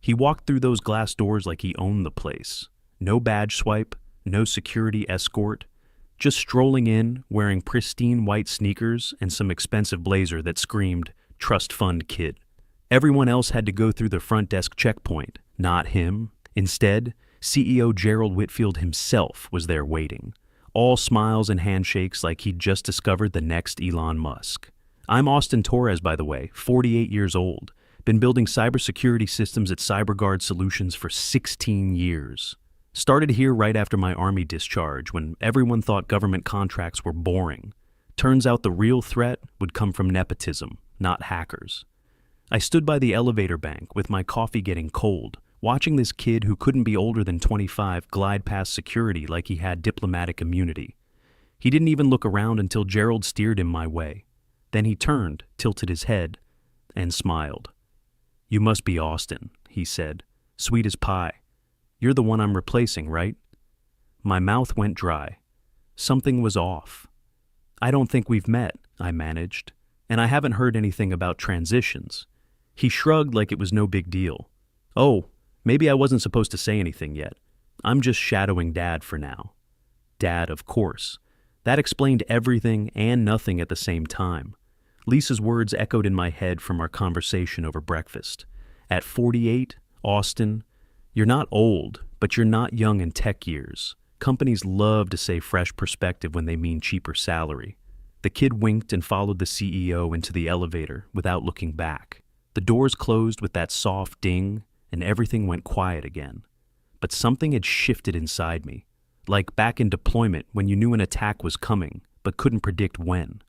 He walked through those glass doors like he owned the place. No badge swipe, no security escort, just strolling in, wearing pristine white sneakers and some expensive blazer that screamed, "Trust Fund Kid." Everyone else had to go through the front desk checkpoint, not him. Instead, CEO Gerald Whitfield himself was there waiting, all smiles and handshakes like he'd just discovered the next Elon Musk. I'm Austin Torres, by the way, 48 years old. Been building cybersecurity systems at CyberGuard Solutions for 16 years. Started here right after my Army discharge when everyone thought government contracts were boring. Turns out the real threat would come from nepotism, not hackers. I stood by the elevator bank with my coffee getting cold, watching this kid who couldn't be older than 25 glide past security like he had diplomatic immunity. He didn't even look around until Gerald steered him my way. Then he turned, tilted his head, and smiled. "You must be Austin," he said, "sweet as pie. You're the one I'm replacing, right?" My mouth went dry. Something was off. "I don't think we've met," I managed, "and I haven't heard anything about transitions." He shrugged like it was no big deal. "Oh, maybe I wasn't supposed to say anything yet. I'm just shadowing Dad for now." Dad, of course. That explained everything and nothing at the same time. Lisa's words echoed in my head from our conversation over breakfast. At 48, Austin, you're not old, but you're not young in tech years. Companies love to say fresh perspective when they mean cheaper salary. The kid winked and followed the CEO into the elevator without looking back. The doors closed with that soft ding, and everything went quiet again. But something had shifted inside me, like back in deployment when you knew an attack was coming, but couldn't predict when.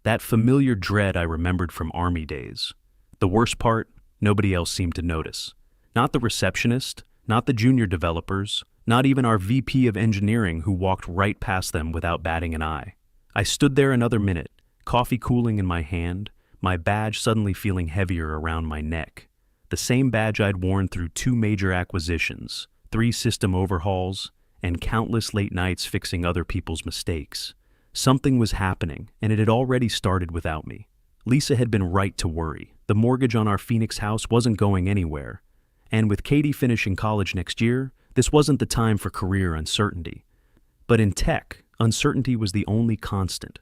That familiar dread I remembered from Army days. The worst part, nobody else seemed to notice. Not the receptionist, not the junior developers, not even our VP of engineering who walked right past them without batting an eye. I stood there another minute, coffee cooling in my hand, my badge suddenly feeling heavier around my neck. The same badge I'd worn through 2 major acquisitions, 3 system overhauls, and countless late nights fixing other people's mistakes. Something was happening, and it had already started without me. Lisa had been right to worry. The mortgage on our Phoenix house wasn't going anywhere. And with Katie finishing college next year, this wasn't the time for career uncertainty. But in tech, uncertainty was the only constant.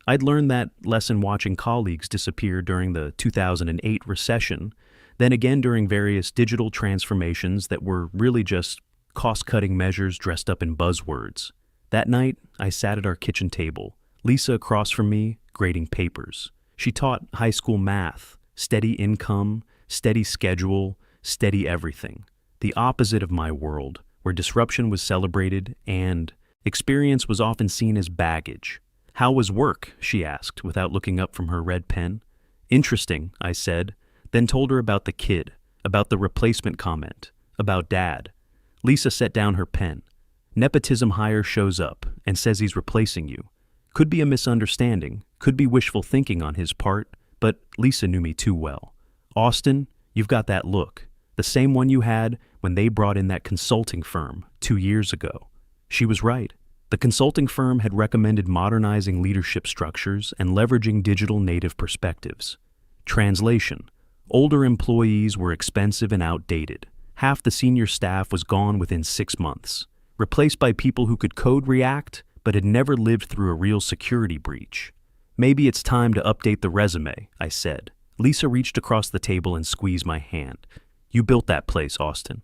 I'd learned that lesson watching colleagues disappear during the 2008 recession, then again during various digital transformations that were really just cost-cutting measures dressed up in buzzwords. That night, I sat at our kitchen table, Lisa across from me, grading papers. She taught high school math, steady income, steady schedule, steady everything. The opposite of my world, where disruption was celebrated and experience was often seen as baggage. "How was work?" she asked, without looking up from her red pen. "Interesting," I said, then told her about the kid, about the replacement comment, about Dad. Lisa set down her pen. "Nepotism hire shows up and says he's replacing you. Could be a misunderstanding, could be wishful thinking on his part, but Lisa knew me too well. Austin, you've got that look, the same one you had when they brought in that consulting firm 2 years ago." She was right. The consulting firm had recommended modernizing leadership structures and leveraging digital native perspectives. Translation: older employees were expensive and outdated. Half the senior staff was gone within 6 months, replaced by people who could code React but had never lived through a real security breach. "Maybe it's time to update the resume," I said. Lisa reached across the table and squeezed my hand. "You built that place, Austin.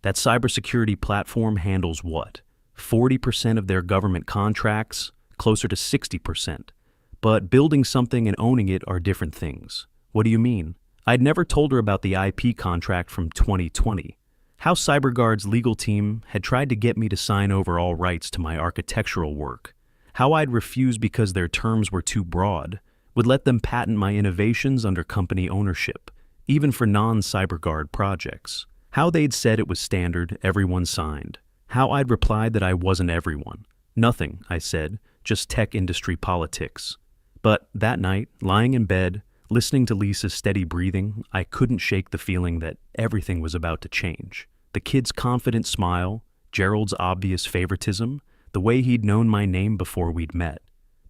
That cybersecurity platform handles what? 40% of their government contracts, closer to 60%. But building something and owning it are different things." "What do you mean?" I'd never told her about the IP contract from 2020. How CyberGuard's legal team had tried to get me to sign over all rights to my architectural work. How I'd refused because their terms were too broad, would let them patent my innovations under company ownership, even for non-CyberGuard projects. How they'd said it was standard, everyone signed. How I'd replied that I wasn't everyone. "Nothing," I said, "just tech industry politics." But that night, lying in bed, listening to Lisa's steady breathing, I couldn't shake the feeling that everything was about to change. The kid's confident smile, Gerald's obvious favoritism, the way he'd known my name before we'd met.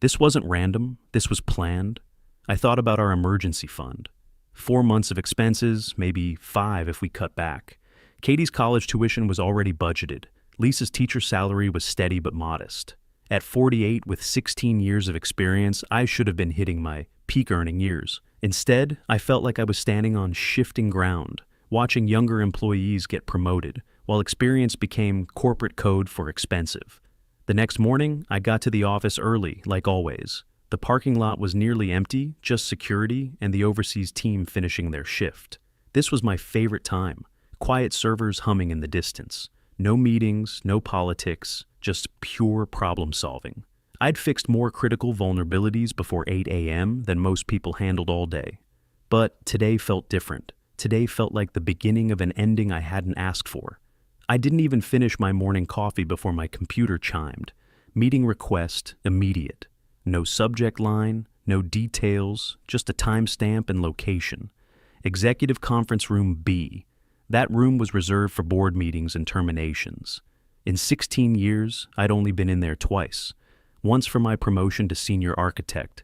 This wasn't random, this was planned. I thought about our emergency fund. 4 months of expenses, maybe 5 if we cut back. Katie's college tuition was already budgeted. Lisa's teacher salary was steady but modest. At 48, with 16 years of experience, I should have been hitting my peak earning years. Instead, I felt like I was standing on shifting ground, watching younger employees get promoted, while experience became corporate code for expensive. The next morning, I got to the office early, like always. The parking lot was nearly empty, just security and the overseas team finishing their shift. This was my favorite time. Quiet servers humming in the distance. No meetings, no politics, just pure problem solving. I'd fixed more critical vulnerabilities before 8 a.m. than most people handled all day. But today felt different. Today felt like the beginning of an ending I hadn't asked for. I didn't even finish my morning coffee before my computer chimed. Meeting request immediate. No subject line, no details, just a timestamp and location. Executive Conference Room B. That room was reserved for board meetings and terminations. In 16 years, I'd only been in there twice. Once for my promotion to senior architect.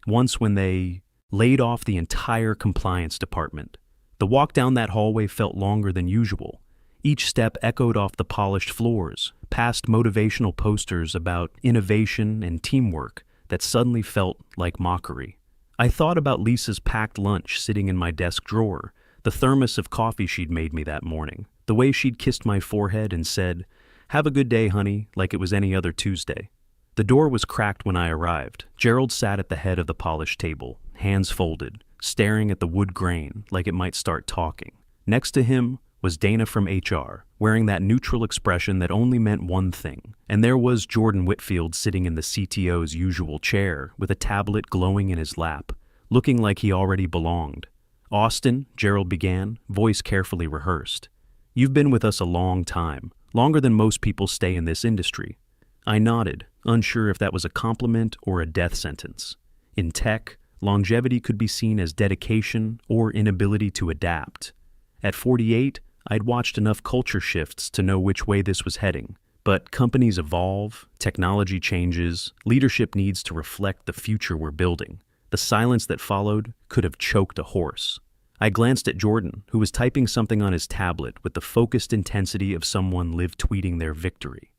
Once when they laid off the entire compliance department. The walk down that hallway felt longer than usual. Each step echoed off the polished floors, past motivational posters about innovation and teamwork that suddenly felt like mockery. I thought about Lisa's packed lunch sitting in my desk drawer, the thermos of coffee she'd made me that morning, the way she'd kissed my forehead and said, "Have a good day, honey," like it was any other Tuesday. The door was cracked when I arrived. Gerald sat at the head of the polished table, hands folded, staring at the wood grain like it might start talking. Next to him was Dana from HR, wearing that neutral expression that only meant one thing. And there was Jordan Whitfield sitting in the CTO's usual chair with a tablet glowing in his lap, looking like he already belonged. "Austin," Gerald began, voice carefully rehearsed. "You've been with us a long time, longer than most people stay in this industry." I nodded, unsure if that was a compliment or a death sentence. In tech, longevity could be seen as dedication or inability to adapt. At 48, I'd watched enough culture shifts to know which way this was heading. But companies evolve, technology changes, leadership needs to reflect the future we're building. The silence that followed could have choked a horse. I glanced at Jordan, who was typing something on his tablet with the focused intensity of someone live tweeting their victory.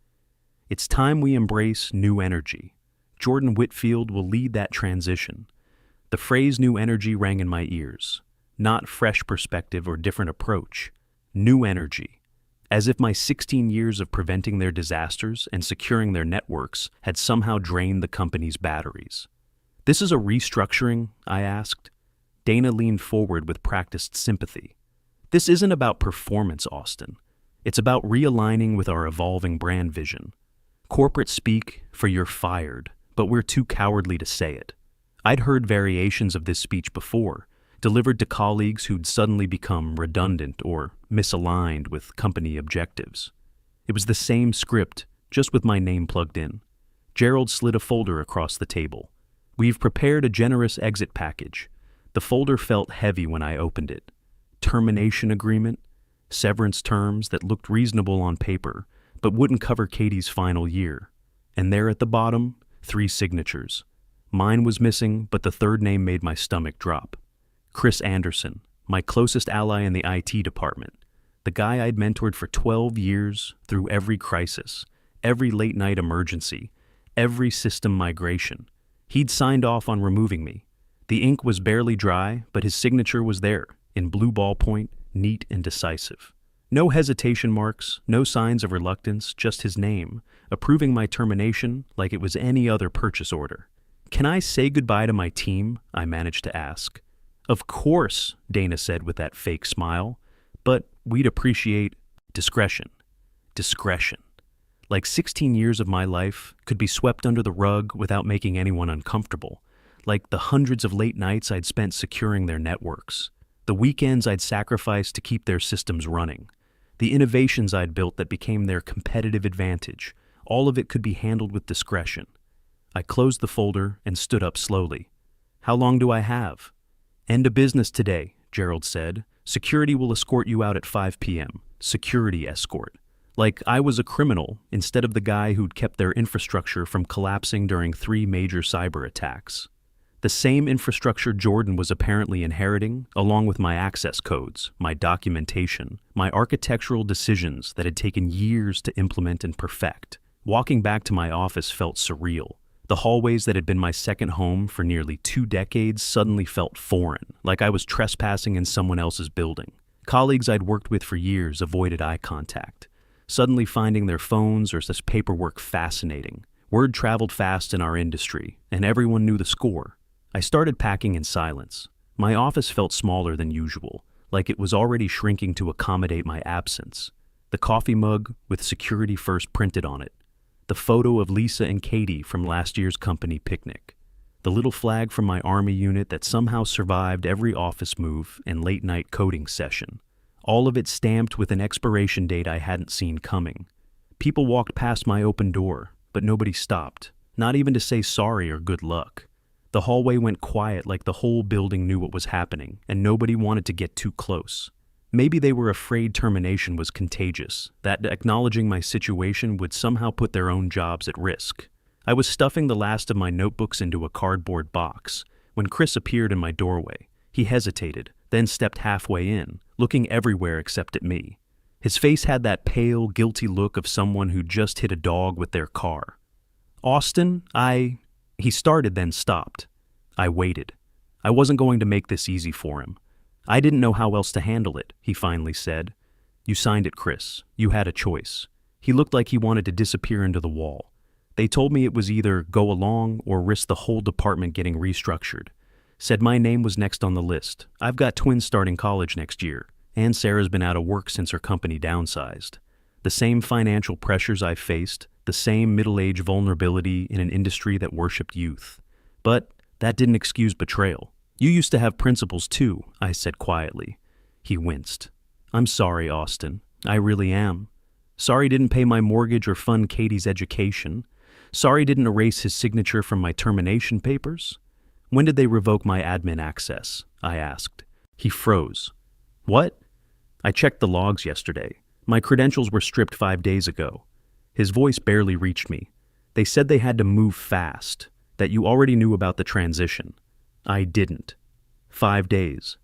It's time we embrace new energy. Jordan Whitfield will lead that transition. The phrase new energy rang in my ears. Not fresh perspective or different approach. New energy. As if my 16 years of preventing their disasters and securing their networks had somehow drained the company's batteries. "This is a restructuring?" I asked. Dana leaned forward with practiced sympathy. "This isn't about performance, Austin. It's about realigning with our evolving brand vision. Corporate speak for "you're fired," but we're too cowardly to say it. I'd heard variations of this speech before, delivered to colleagues who'd suddenly become redundant or misaligned with company objectives. It was the same script, just with my name plugged in. Gerald slid a folder across the table. "We've prepared a generous exit package." The folder felt heavy when I opened it. Termination agreement, severance terms that looked reasonable on paper, but wouldn't cover Katie's final year. And there at the bottom, 3 signatures. Mine was missing, but the third name made my stomach drop. Chris Anderson, my closest ally in the IT department, the guy I'd mentored for 12 years through every crisis, every late-night emergency, every system migration. He'd signed off on removing me. The ink was barely dry, but his signature was there, in blue ballpoint, neat and decisive. No hesitation marks, no signs of reluctance, just his name, approving my termination like it was any other purchase order. "Can I say goodbye to my team?" I managed to ask. "Of course," Dana said with that fake smile, "but we'd appreciate discretion." Discretion. Like 16 years of my life could be swept under the rug without making anyone uncomfortable. Like the hundreds of late nights I'd spent securing their networks. The weekends I'd sacrificed to keep their systems running. The innovations I'd built that became their competitive advantage. All of it could be handled with discretion. I closed the folder and stood up slowly. "How long do I have?" "End of business today," Gerald said. "Security will escort you out at 5 p.m. Security escort." Like I was a criminal instead of the guy who'd kept their infrastructure from collapsing during 3 major cyber attacks. The same infrastructure Jordan was apparently inheriting, along with my access codes, my documentation, my architectural decisions that had taken years to implement and perfect. Walking back to my office felt surreal. The hallways that had been my second home for nearly 2 decades suddenly felt foreign, like I was trespassing in someone else's building. Colleagues I'd worked with for years avoided eye contact, suddenly finding their phones or such paperwork fascinating. Word traveled fast in our industry, and everyone knew the score. I started packing in silence. My office felt smaller than usual, like it was already shrinking to accommodate my absence. The coffee mug with security first printed on it. The photo of Lisa and Katie from last year's company picnic. The little flag from my army unit that somehow survived every office move and late-night coding session. All of it stamped with an expiration date I hadn't seen coming. People walked past my open door, but nobody stopped, not even to say sorry or good luck. The hallway went quiet like the whole building knew what was happening, and nobody wanted to get too close. Maybe they were afraid termination was contagious, that acknowledging my situation would somehow put their own jobs at risk. I was stuffing the last of my notebooks into a cardboard box when Chris appeared in my doorway. He hesitated, then stepped halfway in, looking everywhere except at me. His face had that pale, guilty look of someone who just hit a dog with their car. "Austin, He started, then stopped. I waited. I wasn't going to make this easy for him. I didn't know how else to handle it, he finally said. "You signed it, Chris. You had a choice." He looked like he wanted to disappear into the wall. "They told me it was either go along or risk the whole department getting restructured. Said my name was next on the list. I've got twins starting college next year, and Sarah's been out of work since her company downsized. The same financial pressures I've faced, the same middle-age vulnerability in an industry that worshipped youth. But that didn't excuse betrayal. You used to have principles too," I said quietly. He winced. "I'm sorry, Austin. I really am. Sorry didn't pay my mortgage or fund Katie's education. Sorry didn't erase his signature from my termination papers. When did they revoke my admin access?" I asked. He froze. "What?" "I checked the logs yesterday. My credentials were stripped 5 days ago." His voice barely reached me. "They said they had to move fast, that you already knew about the transition." I didn't. 5 days.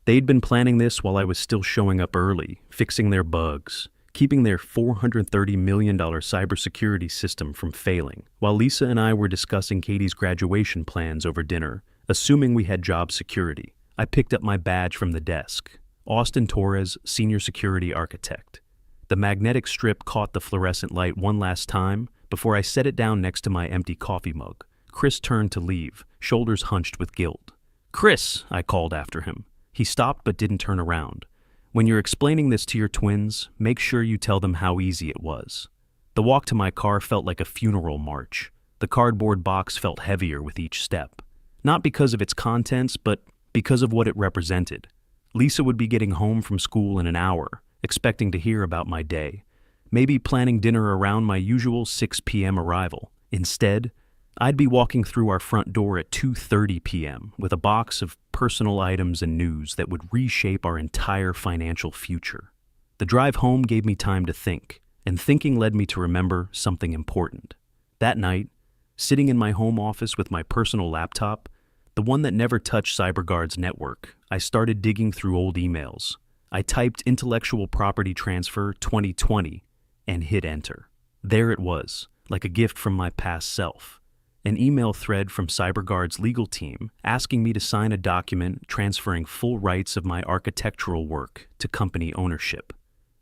They'd been planning this while I was still showing up early, fixing their bugs, keeping their $430 million cybersecurity system from failing, while Lisa and I were discussing Katie's graduation plans over dinner, assuming we had job security. I picked up my badge from the desk. Austin Torres, Senior Security Architect. The magnetic strip caught the fluorescent light one last time before I set it down next to my empty coffee mug. Chris turned to leave, shoulders hunched with guilt. "Chris," I called after him. He stopped but didn't turn around. "When you're explaining this to your twins, make sure you tell them how easy it was." The walk to my car felt like a funeral march. The cardboard box felt heavier with each step. Not because of its contents, but because of what it represented. Lisa would be getting home from school in an hour, expecting to hear about my day, maybe planning dinner around my usual 6 p.m. arrival. Instead, I'd be walking through our front door at 2:30 p.m. with a box of personal items and news that would reshape our entire financial future. The drive home gave me time to think, and thinking led me to remember something important. That night, sitting in my home office with my personal laptop, the one that never touched CyberGuard's network, I started digging through old emails. I typed intellectual property transfer 2020 and hit enter. There it was, like a gift from my past self. An email thread from CyberGuard's legal team asking me to sign a document transferring full rights of my architectural work to company ownership.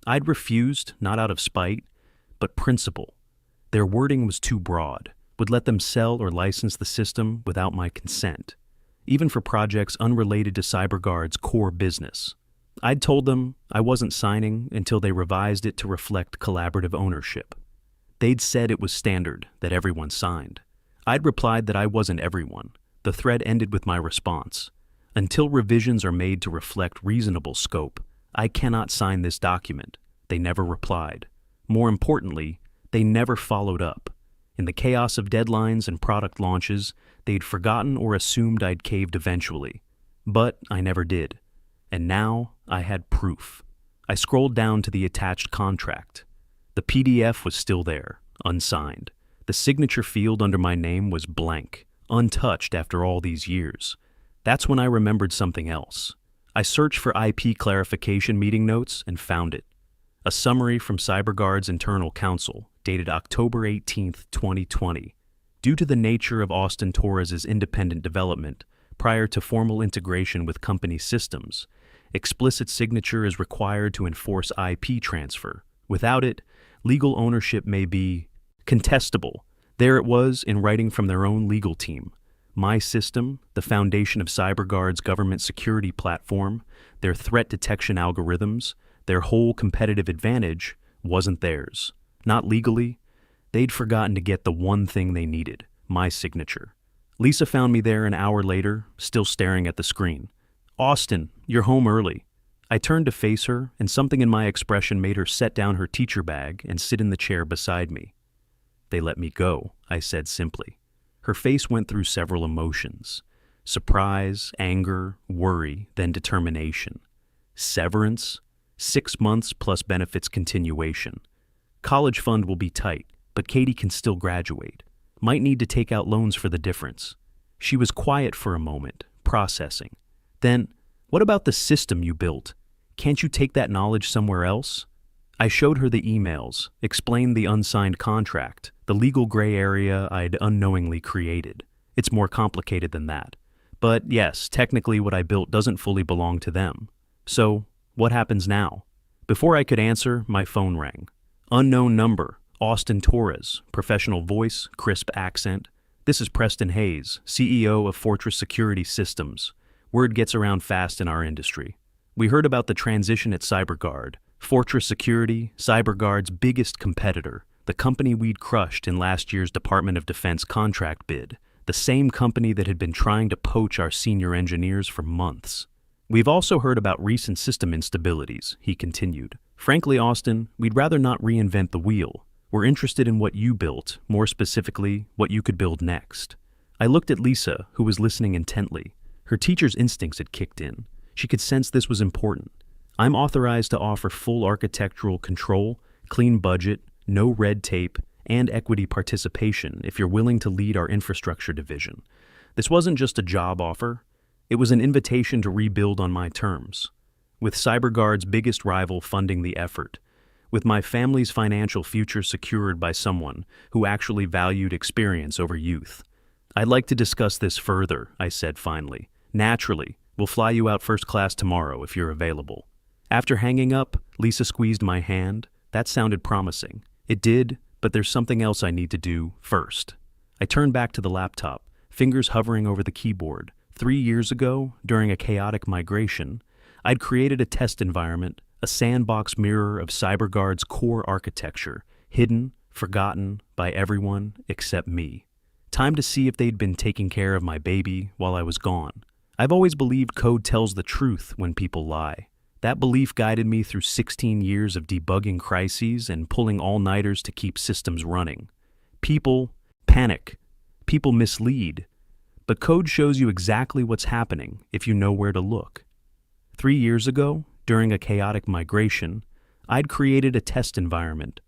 I'd refused, not out of spite, but principle. Their wording was too broad, would let them sell or license the system without my consent, even for projects unrelated to CyberGuard's core business. I'd told them I wasn't signing until they revised it to reflect collaborative ownership. They'd said it was standard that everyone signed. I'd replied that I wasn't everyone. The thread ended with my response. "Until revisions are made to reflect reasonable scope, I cannot sign this document." They never replied. More importantly, they never followed up. In the chaos of deadlines and product launches, they'd forgotten or assumed I'd caved eventually. But I never did. And now I had proof. I scrolled down to the attached contract. The PDF was still there, unsigned. The signature field under my name was blank, untouched after all these years. That's when I remembered something else. I searched for IP clarification meeting notes and found it. A summary from CyberGuard's internal counsel, dated October 18, 2020. Due to the nature of Austin Torres's independent development, prior to formal integration with company systems, explicit signature is required to enforce IP transfer. Without it, legal ownership may be contestable. There it was in writing from their own legal team. My system, the foundation of CyberGuard's government security platform, their threat detection algorithms, their whole competitive advantage, wasn't theirs. Not legally. They'd forgotten to get the one thing they needed, my signature. Lisa found me there an hour later, still staring at the screen. "Austin, you're home early." I turned to face her, and something in my expression made her set down her teacher bag and sit in the chair beside me. "They let me go," I said simply. Her face went through several emotions. Surprise, anger, worry, then determination. Severance, 6 months plus benefits continuation. College fund will be tight, but Katie can still graduate. Might need to take out loans for the difference. She was quiet for a moment, processing. Then, what about the system you built? Can't you take that knowledge somewhere else? I showed her the emails, explained the unsigned contract, the legal gray area I'd unknowingly created. It's more complicated than that. But yes, technically what I built doesn't fully belong to them. So, what happens now? Before I could answer, my phone rang. Unknown number, Austin Torres, professional voice, crisp accent. "This is Preston Hayes, CEO of Fortress Security Systems. Word gets around fast in our industry. We heard about the transition at CyberGuard. Fortress Security, CyberGuard's biggest competitor, the company we'd crushed in last year's Department of Defense contract bid, the same company that had been trying to poach our senior engineers for months. We've also heard about recent system instabilities," he continued. "Frankly, Austin, we'd rather not reinvent the wheel. We're interested in what you built, more specifically, what you could build next." I looked at Lisa, who was listening intently. Her teacher's instincts had kicked in. She could sense this was important. "I'm authorized to offer full architectural control, clean budget, no red tape, and equity participation if you're willing to lead our infrastructure division." This wasn't just a job offer. It was an invitation to rebuild on my terms. With CyberGuard's biggest rival funding the effort, with my family's financial future secured by someone who actually valued experience over youth. "I'd like to discuss this further," I said finally. "Naturally, we'll fly you out first class tomorrow if you're available." After hanging up, Lisa squeezed my hand. That sounded promising. It did, but there's something else I need to do first. I turned back to the laptop, fingers hovering over the keyboard. 3 years ago, during a chaotic migration, I'd created a test environment, a sandbox mirror of CyberGuard's core architecture, hidden, forgotten by everyone except me. Time to see if they'd been taking care of my baby while I was gone. I've always believed code tells the truth when people lie. That belief guided me through 16 years of debugging crises and pulling all-nighters to keep systems running. People panic. People mislead. But code shows you exactly what's happening if you know where to look. 3 years ago, during a chaotic migration, I'd created a test environment,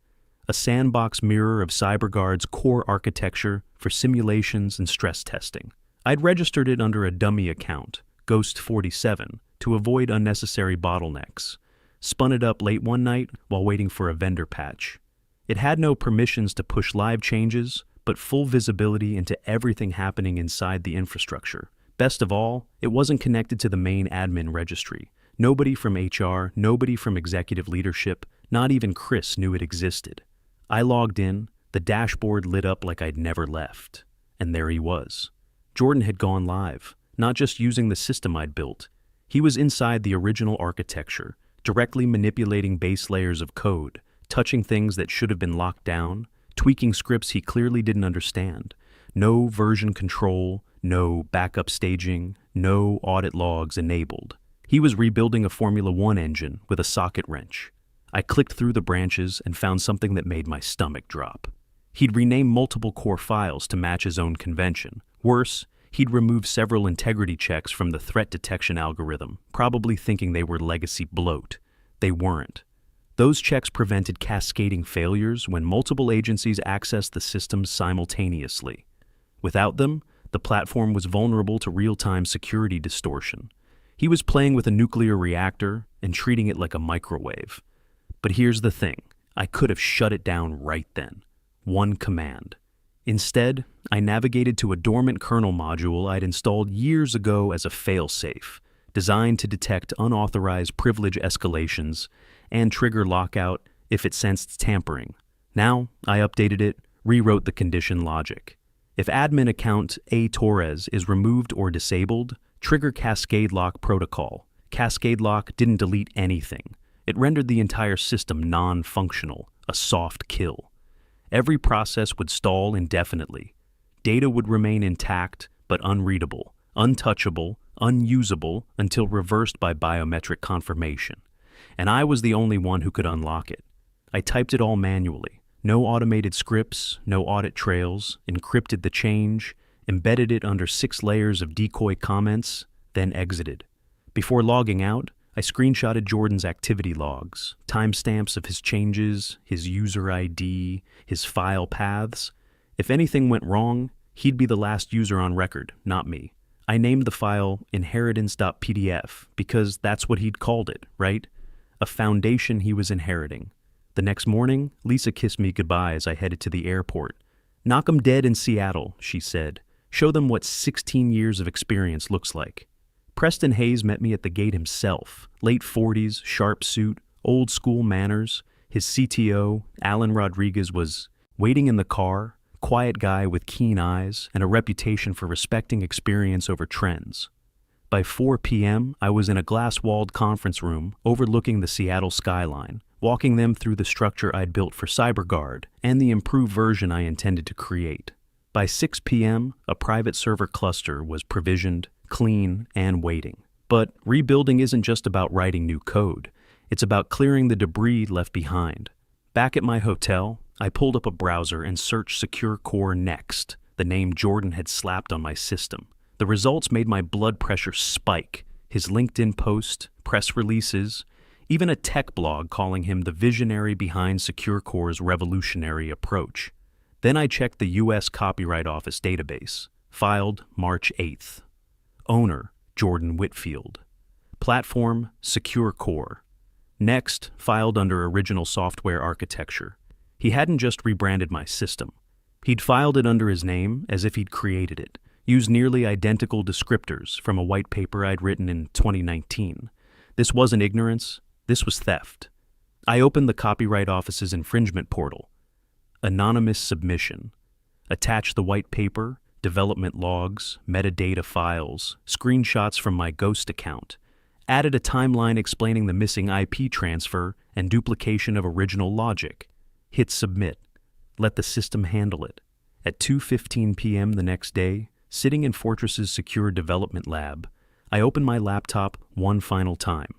a sandbox mirror of CyberGuard's core architecture for simulations and stress testing. I'd registered it under a dummy account, Ghost47, to avoid unnecessary bottlenecks. Spun it up late one night while waiting for a vendor patch. It had no permissions to push live changes, but full visibility into everything happening inside the infrastructure. Best of all, it wasn't connected to the main admin registry. Nobody from HR, nobody from executive leadership, not even Chris knew it existed. I logged in, the dashboard lit up like I'd never left. And there he was. Jordan had gone live, not just using the system I'd built. He was inside the original architecture, directly manipulating base layers of code, touching things that should have been locked down, tweaking scripts he clearly didn't understand. No version control, no backup staging, no audit logs enabled. He was rebuilding a Formula One engine with a socket wrench. I clicked through the branches and found something that made my stomach drop. He'd renamed multiple core files to match his own convention. Worse, he'd removed several integrity checks from the threat detection algorithm, probably thinking they were legacy bloat. They weren't. Those checks prevented cascading failures when multiple agencies accessed the systems simultaneously. Without them, The platform was vulnerable to real-time security distortion. He was playing with a nuclear reactor and treating it like a microwave. But here's the thing. I could have shut it down right then. One command. Instead, I navigated to a dormant kernel module I'd installed years ago as a failsafe, designed to detect unauthorized privilege escalations and trigger lockout if it sensed tampering. Now, I updated it, rewrote the condition logic. If admin account A Torres is removed or disabled, trigger Cascade Lock protocol. Cascade Lock didn't delete anything. It rendered the entire system non-functional, a soft kill. Every process would stall indefinitely. Data would remain intact but unreadable, untouchable, unusable until reversed by biometric confirmation. And I was the only one who could unlock it. I typed it all manually. No automated scripts, no audit trails, encrypted the change, embedded it under 6 layers of decoy comments, then exited. Before logging out, I screenshotted Jordan's activity logs, timestamps of his changes, his user ID, his file paths. If anything went wrong, he'd be the last user on record, not me. I named the file inheritance.pdf because that's what he'd called it, right? A foundation he was inheriting. The next morning, Lisa kissed me goodbye as I headed to the airport. "Knock 'em dead in Seattle," she said. "Show them what 16 years of experience looks like." Preston Hayes met me at the gate himself, late 40s, sharp suit, old school manners. His CTO, Alan Rodriguez, was waiting in the car, quiet guy with keen eyes and a reputation for respecting experience over trends. By 4 p.m., I was in a glass-walled conference room overlooking the Seattle skyline, walking them through the structure I'd built for CyberGuard and the improved version I intended to create. By 6 p.m., a private server cluster was provisioned, clean, and waiting. But rebuilding isn't just about writing new code. It's about clearing the debris left behind. Back at my hotel, I pulled up a browser and searched Secure Core Next, the name Jordan had slapped on my system. The results made my blood pressure spike. His LinkedIn post, press releases, even a tech blog calling him the visionary behind Secure Core's revolutionary approach. Then I checked the U.S. Copyright Office database, filed March 8th. Owner, Jordan Whitfield. Platform, Secure Core. Next, filed under original software architecture. He hadn't just rebranded my system. He'd filed it under his name as if he'd created it, used nearly identical descriptors from a white paper I'd written in 2019. This wasn't ignorance, this was theft. I opened the Copyright Office's infringement portal. Anonymous submission. Attach the white paper, development logs, metadata files, screenshots from my Ghost account. Added a timeline explaining the missing IP transfer and duplication of original logic. Hit submit. Let the system handle it. At 2:15 p.m. the next day, sitting in Fortress's secure development lab, I opened my laptop one final time.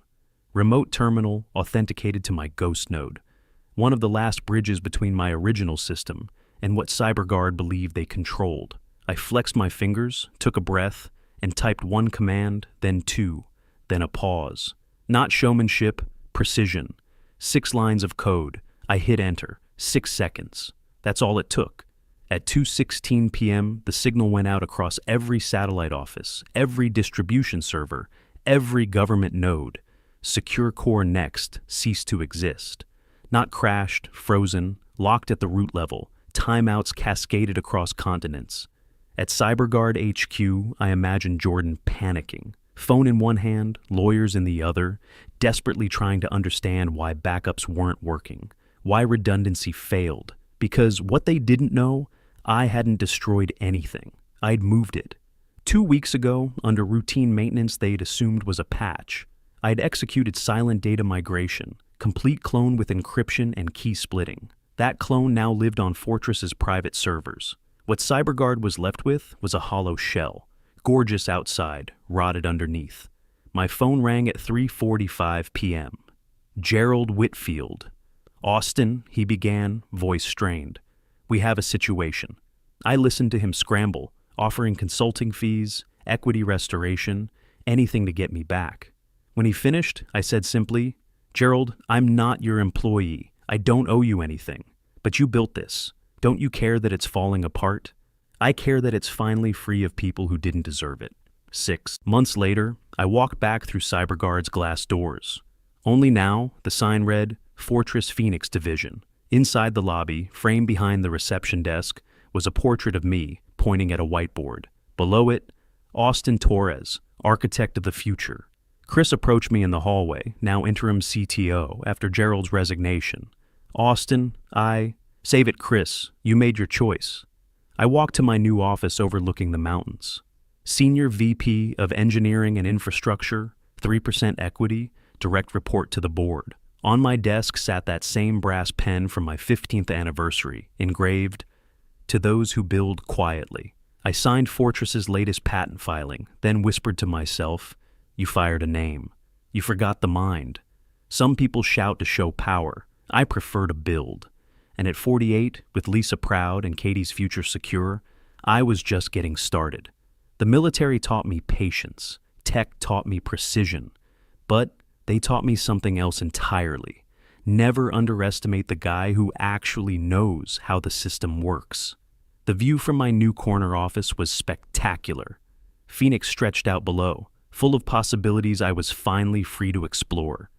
Remote terminal authenticated to my Ghost node, one of the last bridges between my original system and what CyberGuard believed they controlled. I flexed my fingers, took a breath, and typed one command, then two, then a pause. Not showmanship, precision. 6 lines of code. I hit enter. 6 seconds. That's all it took. At 2:16 p.m., the signal went out across every satellite office, every distribution server, every government node. Secure Core Next ceased to exist. Not crashed, frozen, locked at the root level, timeouts cascaded across continents. At CyberGuard HQ, I imagined Jordan panicking, phone in one hand, lawyers in the other, desperately trying to understand why backups weren't working, why redundancy failed. Because what they didn't know, I hadn't destroyed anything. I'd moved it. 2 weeks ago, under routine maintenance they'd assumed was a patch, I'd executed silent data migration, complete clone with encryption and key splitting. That clone now lived on Fortress's private servers. What CyberGuard was left with was a hollow shell, gorgeous outside, rotted underneath. My phone rang at 3:45 p.m. Gerald Whitfield. "Austin," he began, voice strained. "We have a situation." I listened to him scramble, offering consulting fees, equity restoration, anything to get me back. When he finished, I said simply, "Gerald, I'm not your employee. I don't owe you anything. But you built this. Don't you care that it's falling apart?" I care that it's finally free of people who didn't deserve it. 6 months later, I walked back through CyberGuard's glass doors. Only now, the sign read, Fortress Phoenix Division. Inside the lobby, framed behind the reception desk, was a portrait of me, pointing at a whiteboard. Below it, Austin Torres, architect of the future. Chris approached me in the hallway, now interim CTO, after Gerald's resignation. Austin, Save it, Chris. You made your choice. I walked to my new office overlooking the mountains. Senior VP of Engineering and Infrastructure, 3% equity, direct report to the board. On my desk sat that same brass pen from my 15th anniversary, engraved, "To those who build quietly." I signed Fortress's latest patent filing, then whispered to myself, "You fired a name. You forgot the mind. Some people shout to show power. I prefer to build." And at 48, with Lisa proud and Katie's future secure, I was just getting started. The military taught me patience. Tech taught me precision. But they taught me something else entirely. Never underestimate the guy who actually knows how the system works. The view from my new corner office was spectacular. Phoenix stretched out below, full of possibilities I was finally free to explore.